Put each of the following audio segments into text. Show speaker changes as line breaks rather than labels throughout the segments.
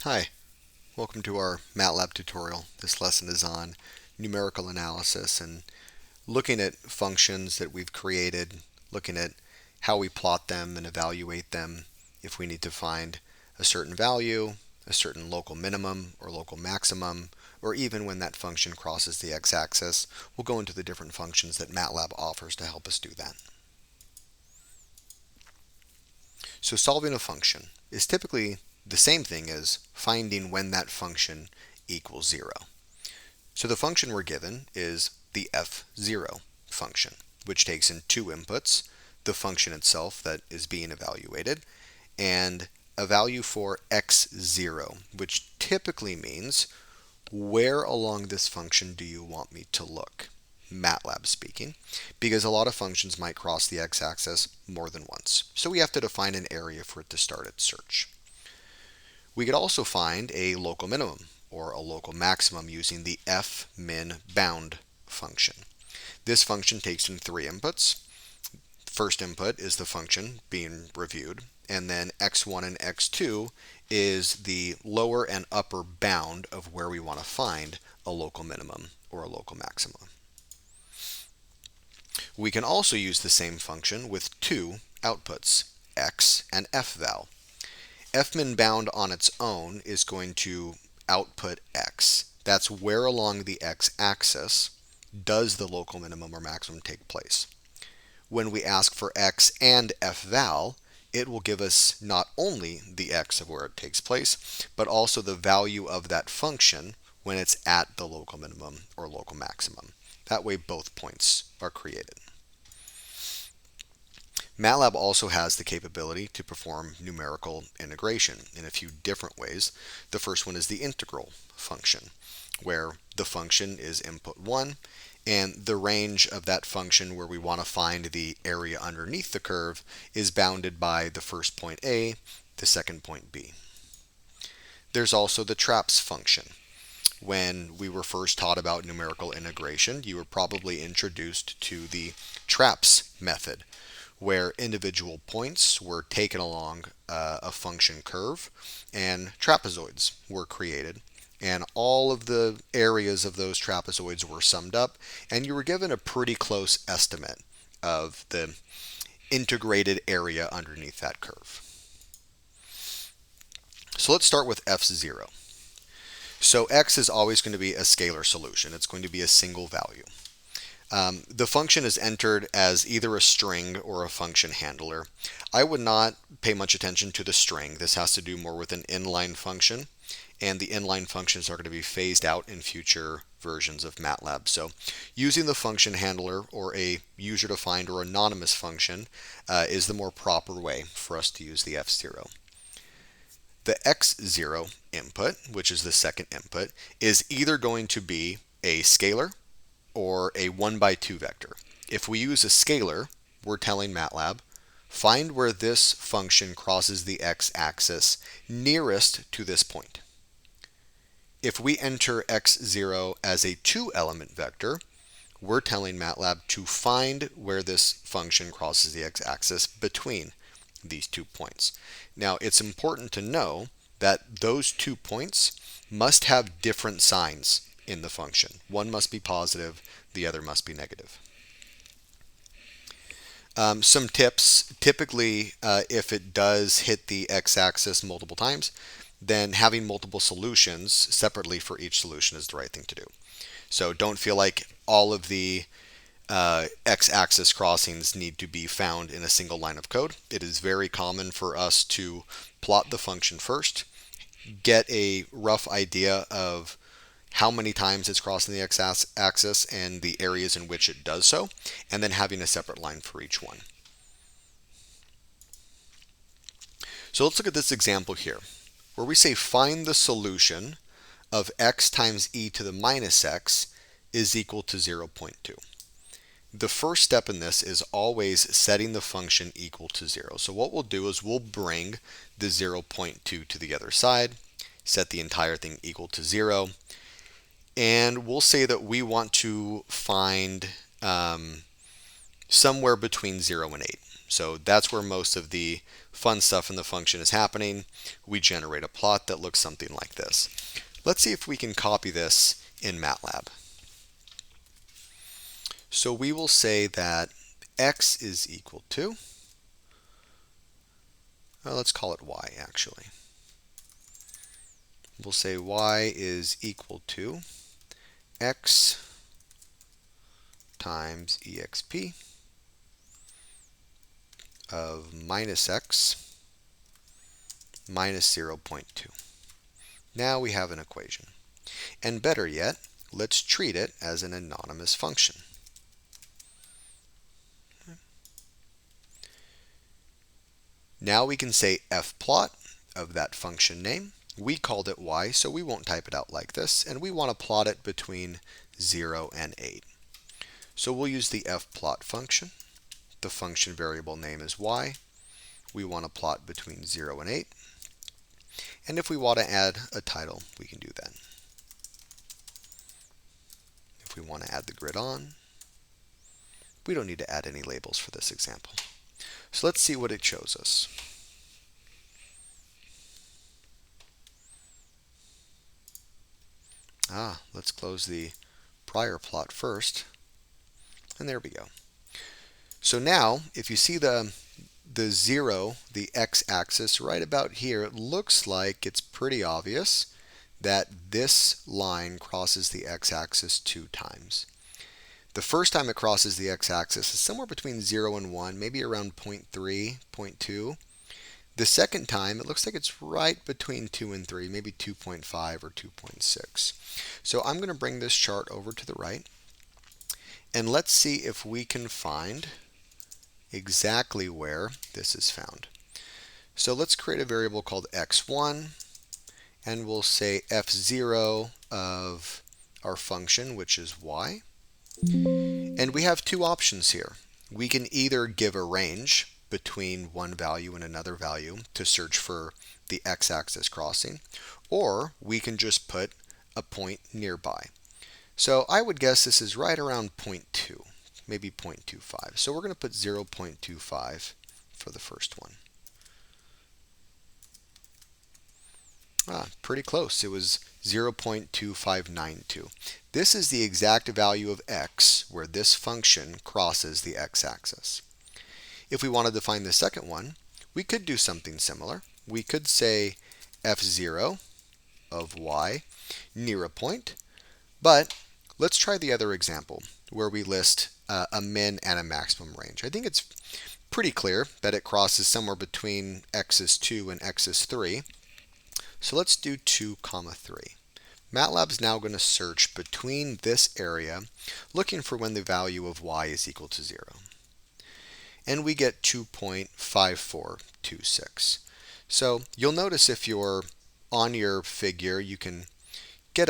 Hi, welcome to our Matlab tutorial. This lesson is on numerical analysis and looking at functions that we've created, looking at how we plot them and evaluate them if we need to find a certain value, a certain local minimum or local maximum, or even when that function crosses the x-axis. We'll go into the different functions that Matlab offers to help us do that. So solving a function is typically the same thing as finding when that function equals 0. So the function we're given is the f0 function, which takes in two inputs, the function itself that is being evaluated, and a value for x0, which typically means where along this function do you want me to look? Matlab speaking, because a lot of functions might cross the x-axis more than once. So we have to define an area for it to start its search. We could also find a local minimum or a local maximum using the fminbound function. This function takes in three inputs. First input is the function being reviewed, and then x1 and x2 is the lower and upper bound of where we want to find a local minimum or a local maximum. We can also use the same function with two outputs, x and fval. Fminbound on its own is going to output x. That's where along the x-axis does the local minimum or maximum take place. When we ask for x and fval, it will give us not only the x of where it takes place, but also the value of that function when it's at the local minimum or local maximum. That way both points are created. Matlab also has the capability to perform numerical integration in a few different ways. The first one is the integral function, where the function is input 1, and the range of that function where we want to find the area underneath the curve is bounded by the first point A, the second point B. There's also the traps function. When we were first taught about numerical integration, you were probably introduced to the traps method, where individual points were taken along a function curve and trapezoids were created, and all of the areas of those trapezoids were summed up, and you were given a pretty close estimate of the integrated area underneath that curve. So let's start with f0. So x is always going to be a scalar solution. It's going to be a single value. The function is entered as either a string or a function handler. I would not pay much attention to the string. This has to do more with an inline function, and the inline functions are going to be phased out in future versions of Matlab. So using the function handler or a user-defined or anonymous function is the more proper way for us to use the f0. The x0 input, which is the second input, is either going to be a scalar or a 1/2 vector. If we use a scalar, we're telling Matlab, find where this function crosses the x-axis nearest to this point. If we enter x0 as a 2-element vector, we're telling Matlab to find where this function crosses the x-axis between these 2 points. Now, it's important to know that those 2 points must have different signs in the function. One must be positive, the other must be negative. Some tips, typically if it does hit the x-axis multiple times, then having multiple solutions separately for each solution is the right thing to do. So don't feel like all of the x-axis crossings need to be found in a single line of code. It is very common for us to plot the function first, get a rough idea of how many times it's crossing the x-axis and the areas in which it does so, and then having a separate line for each one. So let's look at this example here, where we say find the solution of x times e to the minus x is equal to 0.2. The first step in this is always setting the function equal to 0. So what we'll do is we'll bring the 0.2 to the other side, set the entire thing equal to 0, and we'll say that we want to find somewhere between 0 and 8. So that's where most of the fun stuff in the function is happening. We generate a plot that looks something like this. Let's see if we can copy this in Matlab. So we will say that x is equal to, let's call it y actually. We'll say y is equal to x times exp of minus x minus 0.2. Now we have an equation. And better yet, let's treat it as an anonymous function. Now we can say fplot of that function name. We called it y, so we won't type it out like this, and we want to plot it between 0 and 8. So we'll use the fplot function. The function variable name is y. We want to plot between 0 and 8. And if we want to add a title, we can do that. If we want to add the grid on, we don't need to add any labels for this example. So let's see what it shows us. Let's close the prior plot first. And there we go. So now, if you see the 0, the x-axis right about here, it looks like it's pretty obvious that this line crosses the x-axis 2 times. The first time it crosses the x-axis is somewhere between 0 and 1, maybe around 0.3, 0.2. The second time, it looks like it's right between 2 and 3, maybe 2.5 or 2.6. So I'm going to bring this chart over to the right, and let's see if we can find exactly where this is found. So let's create a variable called x1, and we'll say f0 of our function, which is y. And we have two options here. We can either give a range between one value and another value to search for the x-axis crossing, or we can just put a point nearby. So I would guess this is right around 0.2, maybe 0.25. So we're going to put 0.25 for the first one. Pretty close. It was 0.2592. This is the exact value of x where this function crosses the x-axis. If we wanted to find the second one, we could do something similar. We could say f0 of y near a point, but let's try the other example where we list a min and a maximum range. I think it's pretty clear that it crosses somewhere between x is 2 and x is 3. So let's do 2, 3. MATLAB's now going to search between this area, looking for when the value of y is equal to 0. And we get 2.5426. So you'll notice if you're on your figure, you can get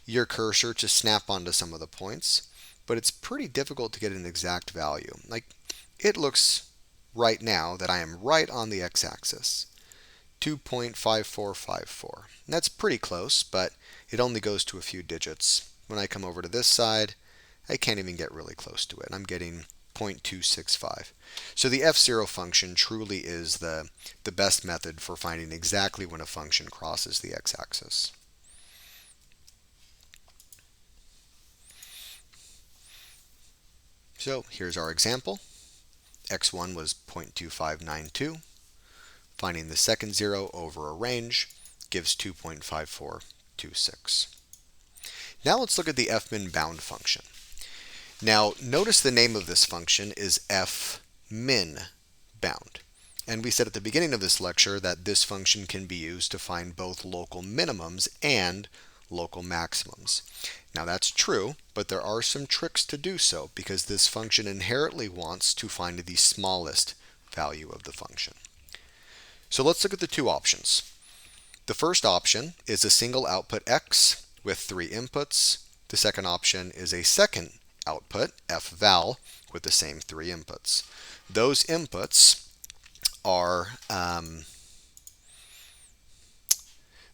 your cursor to snap onto some of the points, but it's pretty difficult to get an exact value. Like, it looks right now that I am right on the x-axis. 2.5454. And that's pretty close, but it only goes to a few digits. When I come over to this side, I can't even get really close to it. I'm getting 0.265. So the f0 function truly is the best method for finding exactly when a function crosses the x-axis. So here's our example. x1 was 0.2592. Finding the second 0 over a range gives 2.5426. Now let's look at the fmin bound function. Now notice the name of this function is fmin bound. And we said at the beginning of this lecture that this function can be used to find both local minimums and local maximums. Now that's true, but there are some tricks to do so because this function inherently wants to find the smallest value of the function. So let's look at the two options. The first option is a single output x with 3 inputs. The second option is a second output, fval, with the same 3 inputs. Those inputs are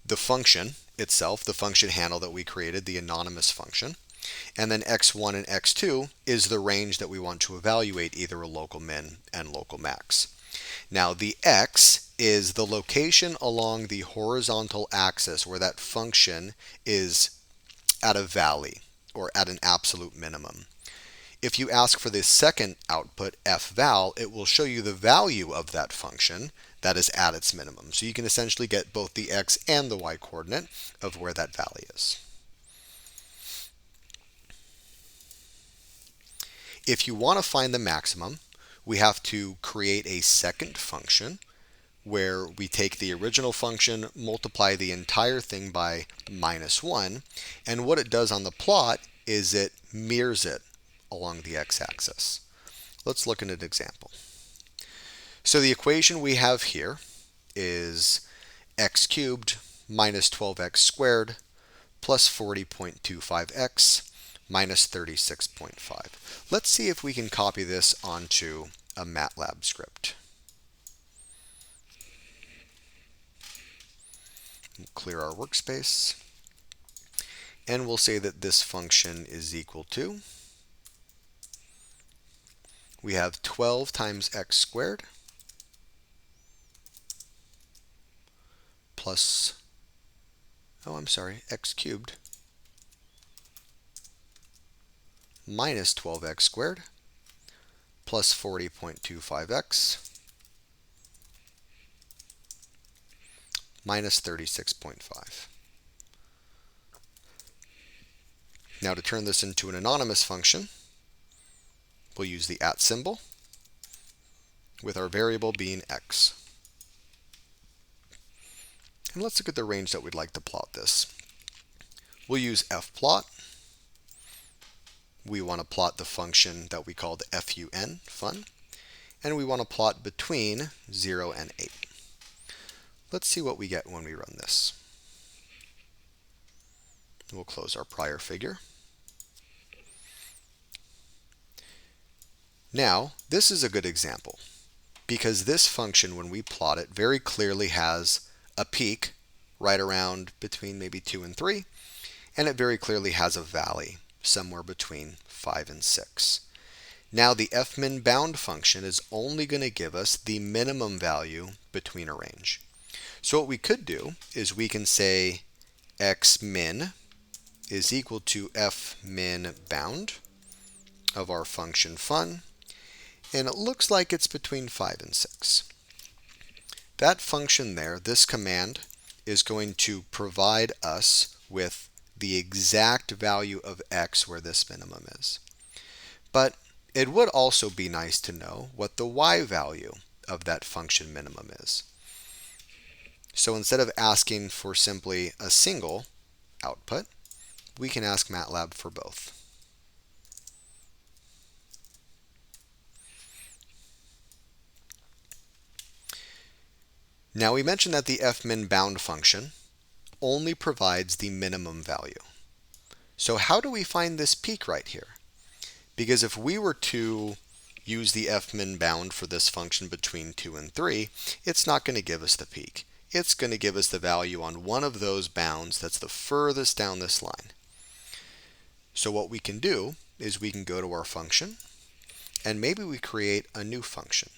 the function itself, the function handle that we created, the anonymous function. And then x1 and x2 is the range that we want to evaluate either a local min and local max. Now the x is the location along the horizontal axis where that function is at a valley or at an absolute minimum. If you ask for the second output, f_val, it will show you the value of that function that is at its minimum. So you can essentially get both the x and the y coordinate of where that valley is. If you want to find the maximum, we have to create a second function where we take the original function, multiply the entire thing by -1, and what it does on the plot is it mirrors it along the x-axis. Let's look at an example. So the equation we have here is x cubed minus 12x squared plus 40.25x minus 36.5. Let's see if we can copy this onto a Matlab script. We'll clear our workspace, and we'll say that this function is equal to, we have 12 times x squared plus, x cubed minus 12x squared plus 40.25x minus 36.5. Now to turn this into an anonymous function, we'll use the @ symbol with our variable being x. And let's look at the range that we'd like to plot this. We'll use fplot. We want to plot the function that we called fun, and we want to plot between 0 and 8. Let's see what we get when we run this. We'll close our prior figure. Now, this is a good example because this function, when we plot it, very clearly has a peak right around between maybe 2 and 3, and it very clearly has a valley somewhere between 5 and 6. Now the fmin bound function is only going to give us the minimum value between a range. So what we could do is we can say xmin is equal to fmin bound of our function fun, and it looks like it's between 5 and 6. That function there, this command, is going to provide us with the exact value of x where this minimum is. But it would also be nice to know what the y value of that function minimum is. So instead of asking for simply a single output, we can ask Matlab for both. Now we mentioned that the fmin bound function only provides the minimum value. So how do we find this peak right here? Because if we were to use the fmin bound for this function between 2 and 3, it's not going to give us the peak. It's going to give us the value on one of those bounds that's the furthest down this line. So what we can do is we can go to our function, and maybe we create a new function.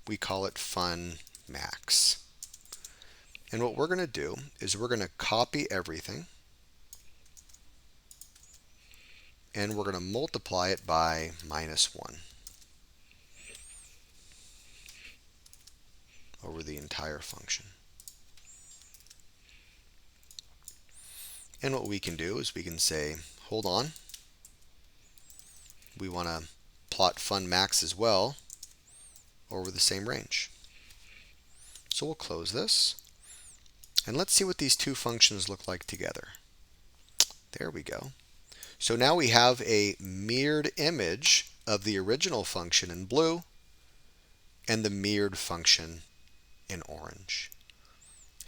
We call it funMax. And what we're going to do is we're going to copy everything, and we're going to multiply it by -1 over the entire function. And what we can do is we can say, hold on, we want to plot funMax as well over the same range. So we'll close this, and let's see what these two functions look like together. There we go. So now we have a mirrored image of the original function in blue and the mirrored function in orange.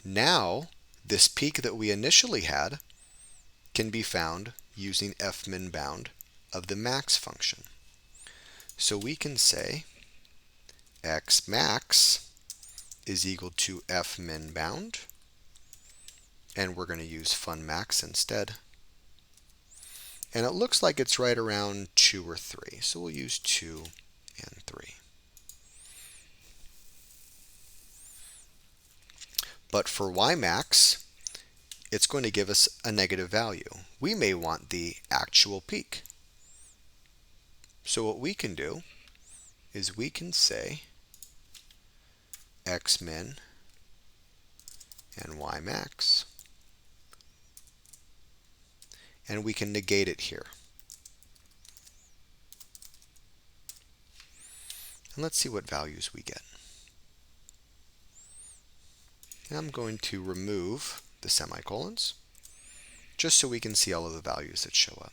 Now, this peak that we initially had can be found using fmin bound of the max function. So we can say xmax is equal to fmin bound, and we're going to use funMax instead. And it looks like it's right around 2 or 3. So we'll use 2 and 3. But for y max, it's going to give us a negative value. We may want the actual peak. So what we can do is we can say x min and y max. And we can negate it here. And let's see what values we get. And I'm going to remove the semicolons just so we can see all of the values that show up.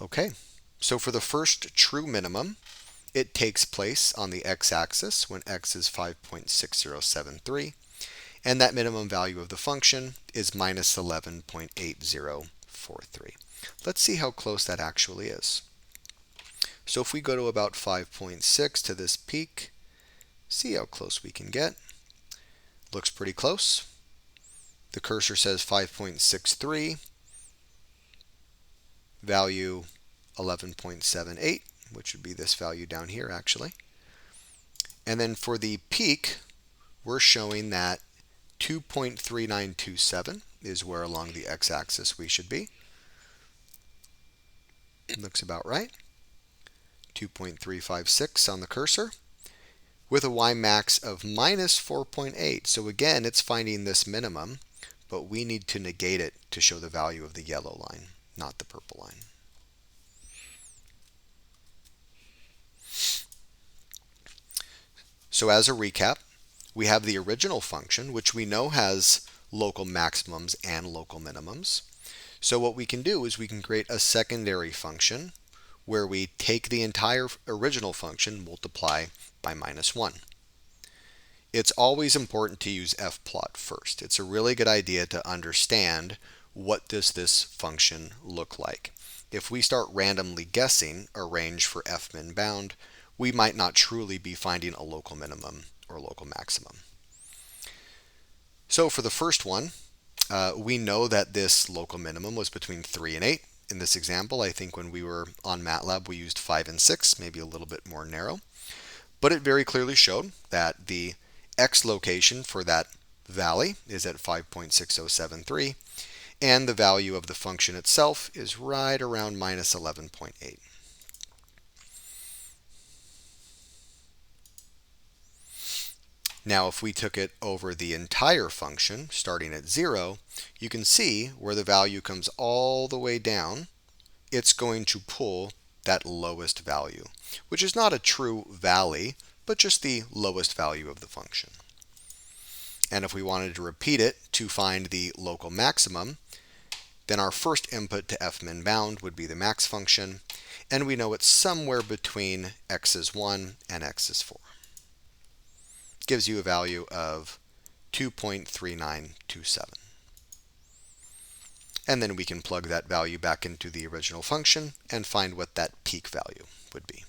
Okay, so for the first true minimum, it takes place on the x-axis when x is 5.6073, and that minimum value of the function is minus 11.8043. Let's see how close that actually is. So if we go to about 5.6 to this peak, see how close we can get. Looks pretty close. The cursor says 5.63, value 11.78, which would be this value down here actually. And then for the peak, we're showing that 2.3927 is where along the x-axis we should be. Looks about right. 2.356 on the cursor with a y max of minus 4.8. So again, it's finding this minimum, but we need to negate it to show the value of the yellow line, not the purple line. So as a recap, we have the original function, which we know has local maximums and local minimums. So what we can do is we can create a secondary function where we take the entire original function, multiply by minus 1. It's always important to use fplot first. It's a really good idea to understand what does this function look like. If we start randomly guessing a range for fmin bound, we might not truly be finding a local minimum or local maximum. So for the first one, we know that this local minimum was between 3 and 8. In this example, I think when we were on Matlab, we used 5 and 6, maybe a little bit more narrow. But it very clearly showed that the x location for that valley is at 5.6073, and the value of the function itself is right around minus 11.8. Now, if we took it over the entire function, starting at 0, you can see where the value comes all the way down, it's going to pull that lowest value, which is not a true valley, but just the lowest value of the function. And if we wanted to repeat it to find the local maximum, then our first input to fmin bound would be the max function, and we know it's somewhere between x is 1 and x is 4. Gives you a value of 2.3927. And then we can plug that value back into the original function and find what that peak value would be.